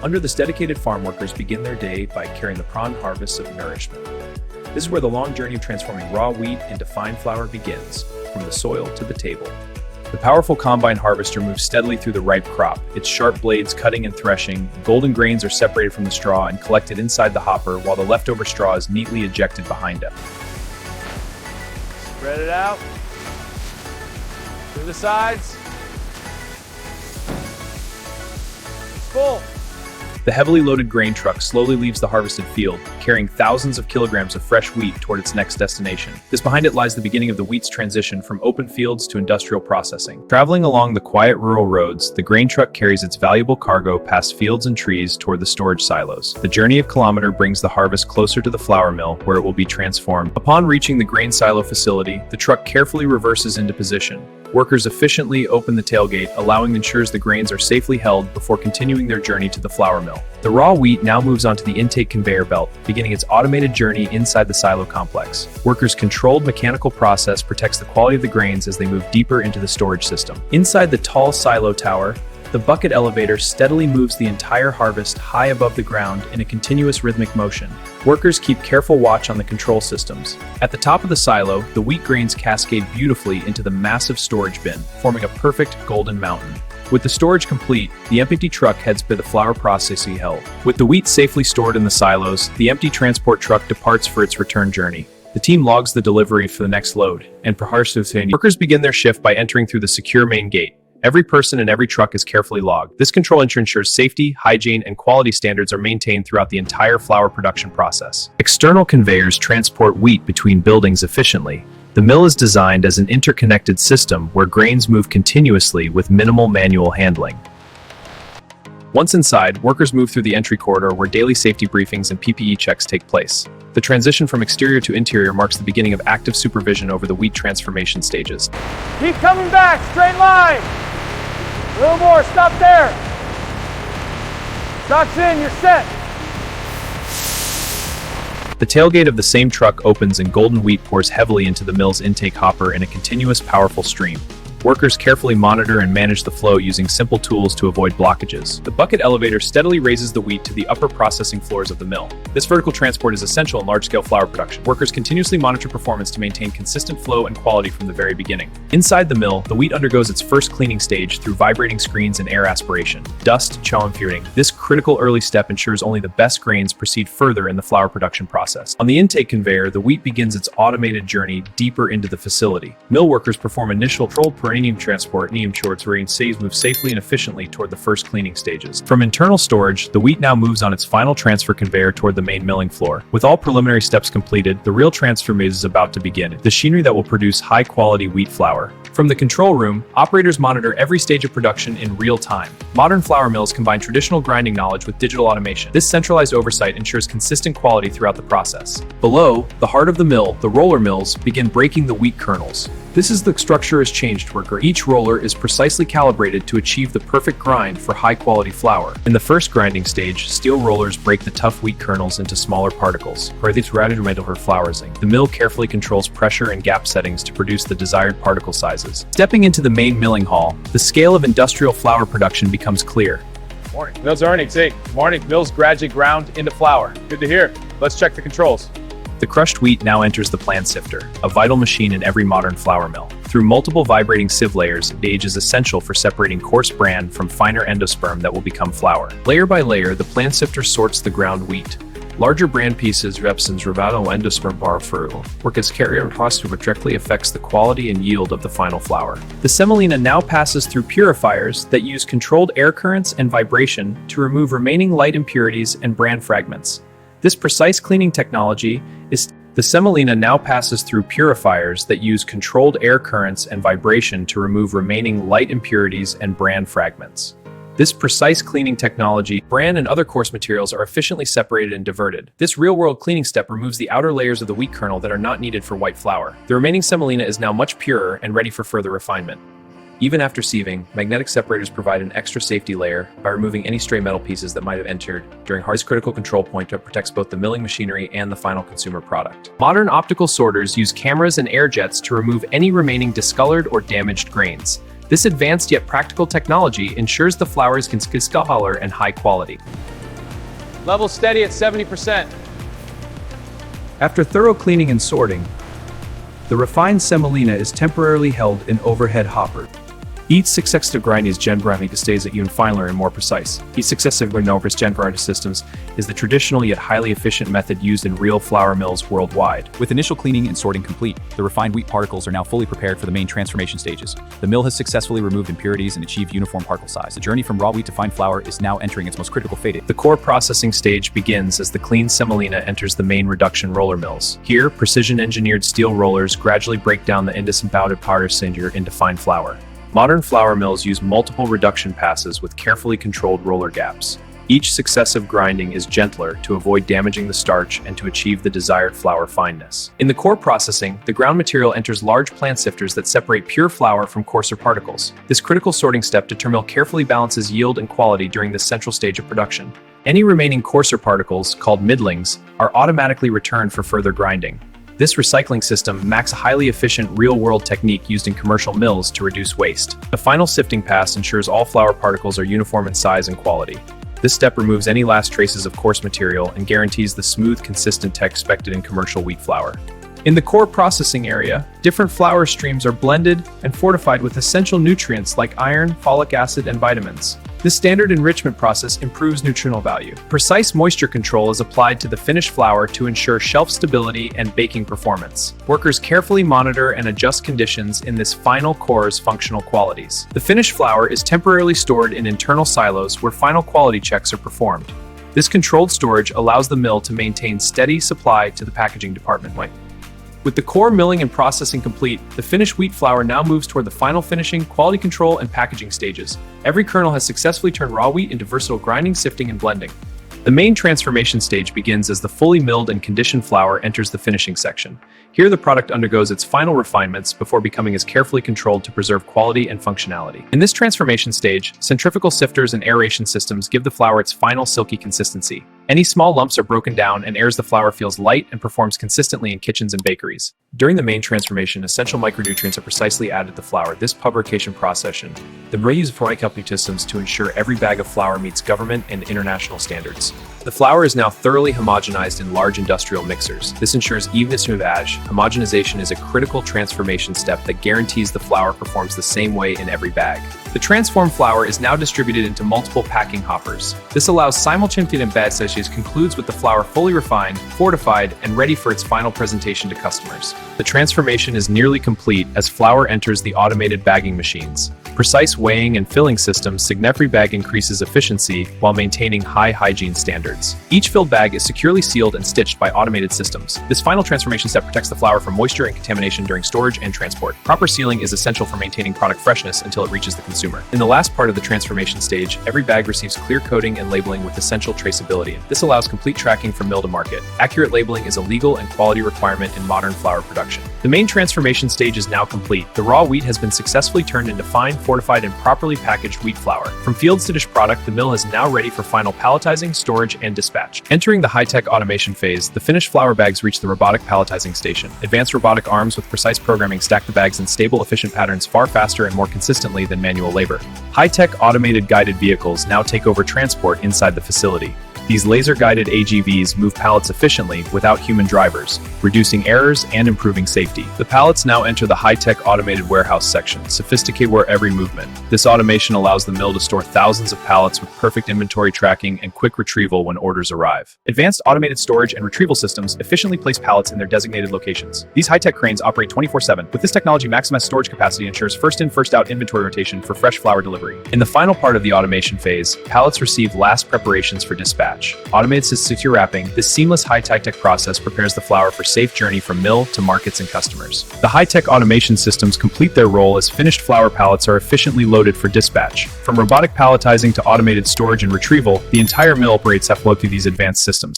Under this, dedicated farm workers begin their day by carrying the prawn harvest of nourishment. This is where the long journey of transforming raw wheat into fine flour begins, from the soil to the table. The powerful combine harvester moves steadily through the ripe crop, its sharp blades cutting and threshing. Golden grains are separated from the straw and collected inside the hopper, while the leftover straw is neatly ejected behind it. Spread it out to the sides. Full. The heavily loaded grain truck slowly leaves the harvested field, carrying thousands of kilograms of fresh wheat toward its next destination. This behind it lies the beginning of the wheat's transition from open fields to industrial processing. Traveling along the quiet rural roads, the grain truck carries its valuable cargo past fields and trees toward the storage silos. The journey of kilometer brings the harvest closer to the flour mill, where it will be transformed. Upon reaching the grain silo facility, the truck carefully reverses into position. Workers efficiently open the tailgate, allowing ensures the grains are safely held before continuing their journey to the flour mill. The raw wheat now moves onto the intake conveyor belt, beginning its automated journey inside the silo complex. Workers' controlled mechanical process protects the quality of the grains as they move deeper into the storage system. Inside the tall silo tower, the bucket elevator steadily moves the entire harvest high above the ground in a continuous rhythmic motion. Workers keep careful watch on the control systems. At the top of the silo, the wheat grains cascade beautifully into the massive storage bin, forming a perfect golden mountain. With the storage complete, the empty truck heads for the flour processing hell. With the wheat safely stored in the silos, the empty transport truck departs for its return journey. The team logs the delivery for the next load, and workers begin their shift by entering through the secure main gate. Every person in every truck is carefully logged. This control ensures safety, hygiene, and quality standards are maintained throughout the entire flour production process. External conveyors transport wheat between buildings efficiently. The mill is designed as an interconnected system where grains move continuously with minimal manual handling. Once inside, workers move through the entry corridor where daily safety briefings and PPE checks take place. The transition from exterior to interior marks the beginning of active supervision over the wheat transformation stages. Keep coming back, straight line. A little more, stop there. Shock's in, you're set. The tailgate of the same truck opens and golden wheat pours heavily into the mill's intake hopper in a continuous, powerful stream. Workers carefully monitor and manage the flow using simple tools to avoid blockages. The bucket elevator steadily raises the wheat to the upper processing floors of the mill. This vertical transport is essential in large-scale flour production. Workers continuously monitor performance to maintain consistent flow and quality from the very beginning. Inside the mill, the wheat undergoes its first cleaning stage through vibrating screens and air aspiration. Dust, chaumfuring. This critical early step ensures only the best grains proceed further in the flour production process. On the intake conveyor, the wheat begins its automated journey deeper into the facility. Mill workers perform initial controlled perennium transport where saves move safely and efficiently toward the first cleaning stages. From internal storage, the wheat now moves on its final transfer conveyor toward the main milling floor. With all preliminary steps completed, the real transfer phase is about to begin. The machinery that will produce high-quality wheat flour. From the control room, operators monitor every stage of production in real time. Modern flour mills combine traditional grinding knowledge with digital automation. This centralized oversight ensures consistent quality throughout the process. Below, the heart of the mill, the roller mills, begin breaking the wheat kernels. This is the structure has changed, worker. Each roller is precisely calibrated to achieve the perfect grind for high-quality flour. In the first grinding stage, steel rollers break the tough wheat kernels into smaller particles. The mill carefully controls pressure and gap settings to produce the desired particle sizes. Stepping into the main milling hall, the scale of industrial flour production becomes clear. Morning. Mills earnings. Hey, morning. Mills gradually ground into flour. Good to hear. Let's check the controls. The crushed wheat now enters the plan sifter, a vital machine in every modern flour mill. Through multiple vibrating sieve layers, gauge is essential for separating coarse bran from finer endosperm that will become flour. Layer by layer, the plan sifter sorts the ground wheat. Larger bran pieces represents rivato endosperm bar fertile, work as carrier posture which directly affects the quality and yield of the final flour. The semolina now passes through purifiers that use controlled air currents and vibration to remove remaining light impurities and bran fragments. This precise cleaning technology is the semolina now passes through purifiers that use controlled air currents and vibration to remove remaining light impurities and bran fragments. This precise cleaning technology, bran and other coarse materials are efficiently separated and diverted. This real-world cleaning step removes the outer layers of the wheat kernel that are not needed for white flour. The remaining semolina is now much purer and ready for further refinement. Even after sieving, magnetic separators provide an extra safety layer by removing any stray metal pieces that might have entered during hard's critical control point that protects both the milling machinery and the final consumer product. Modern optical sorters use cameras and air jets to remove any remaining discolored or damaged grains. This advanced yet practical technology ensures the flour is consistent color and high quality. Level steady at 70%. After thorough cleaning and sorting, the refined semolina is temporarily held in overhead hopper. Each successive grind is generating to stays at even finer and more precise. Each successive grind over generated systems is the traditional yet highly efficient method used in real flour mills worldwide. With initial cleaning and sorting complete, the refined wheat particles are now fully prepared for the main transformation stages. The mill has successfully removed impurities and achieved uniform particle size. The journey from raw wheat to fine flour is now entering its most critical phase. The core processing stage begins as the clean semolina enters the main reduction roller mills. Here, precision-engineered steel rollers gradually break down the indisemboweled powder cinder into fine flour. Modern flour mills use multiple reduction passes with carefully controlled roller gaps. Each successive grinding is gentler to avoid damaging the starch and to achieve the desired flour fineness. In the core processing, the ground material enters large plant sifters that separate pure flour from coarser particles. This critical sorting step to mill carefully balances yield and quality during this central stage of production. Any remaining coarser particles, called middlings, are automatically returned for further grinding. This recycling system mimics a highly efficient real-world technique used in commercial mills to reduce waste. The final sifting pass ensures all flour particles are uniform in size and quality. This step removes any last traces of coarse material and guarantees the smooth, consistent texture expected in commercial wheat flour. In the core processing area, different flour streams are blended and fortified with essential nutrients like iron, folic acid, and vitamins. This standard enrichment process improves nutritional value. Precise moisture control is applied to the finished flour to ensure shelf stability and baking performance. Workers carefully monitor and adjust conditions in this final core's functional qualities. The finished flour is temporarily stored in internal silos where final quality checks are performed. This controlled storage allows the mill to maintain steady supply to the packaging department. With the core milling and processing complete, the finished wheat flour now moves toward the final finishing, quality control, and packaging stages. Every kernel has successfully turned raw wheat into versatile grinding, sifting, and blending. The main transformation stage begins as the fully milled and conditioned flour enters the finishing section. Here, the product undergoes its final refinements before becoming as carefully controlled to preserve quality and functionality. In this transformation stage, centrifugal sifters and aeration systems give the flour its final silky consistency. Any small lumps are broken down and airs the flour feels light and performs consistently in kitchens and bakeries. During the main transformation, essential micronutrients are precisely added to the flour. This publication process, the reuse of company systems to ensure every bag of flour meets government and international standards. The flour is now thoroughly homogenized in large industrial mixers. This ensures evenness of age. Homogenization is a critical transformation step that guarantees the flour performs the same way in every bag. The transformed flour is now distributed into multiple packing hoppers. This allows simultaneous embed sachets concludes with the flour fully refined, fortified, and ready for its final presentation to customers. The transformation is nearly complete as flour enters the automated bagging machines. Precise weighing and filling systems significantly every bag increases efficiency while maintaining high hygiene standards. Each filled bag is securely sealed and stitched by automated systems. This final transformation step protects the flour from moisture and contamination during storage and transport. Proper sealing is essential for maintaining product freshness until it reaches the consumer. In the last part of the transformation stage, every bag receives clear coating and labeling with essential traceability. This allows complete tracking from mill to market. Accurate labeling is a legal and quality requirement in modern flour production. The main transformation stage is now complete. The raw wheat has been successfully turned into fine, fortified, and properly packaged wheat flour. From fields to dish product, the mill is now ready for final palletizing, storage, and dispatch. Entering the high-tech automation phase, the finished flour bags reach the robotic palletizing station. Advanced robotic arms with precise programming stack the bags in stable, efficient patterns far faster and more consistently than manual labor. High-tech automated guided vehicles now take over transport inside the facility. These laser-guided AGVs move pallets efficiently without human drivers, reducing errors and improving safety. The pallets now enter the high-tech automated warehouse section, sophisticated where every movement. This automation allows the mill to store thousands of pallets with perfect inventory tracking and quick retrieval when orders arrive. Advanced automated storage and retrieval systems efficiently place pallets in their designated locations. These high-tech cranes operate 24/7. With this technology, maximized storage capacity ensures first-in, first-out inventory rotation for fresh flour delivery. In the final part of the automation phase, pallets receive last preparations for dispatch. Automated secure wrapping, this seamless high-tech process prepares the flour for safe journey from mill to markets and customers. The high-tech automation systems complete their role as finished flour pallets are efficiently loaded for dispatch. From robotic palletizing to automated storage and retrieval, the entire mill operates through these advanced systems.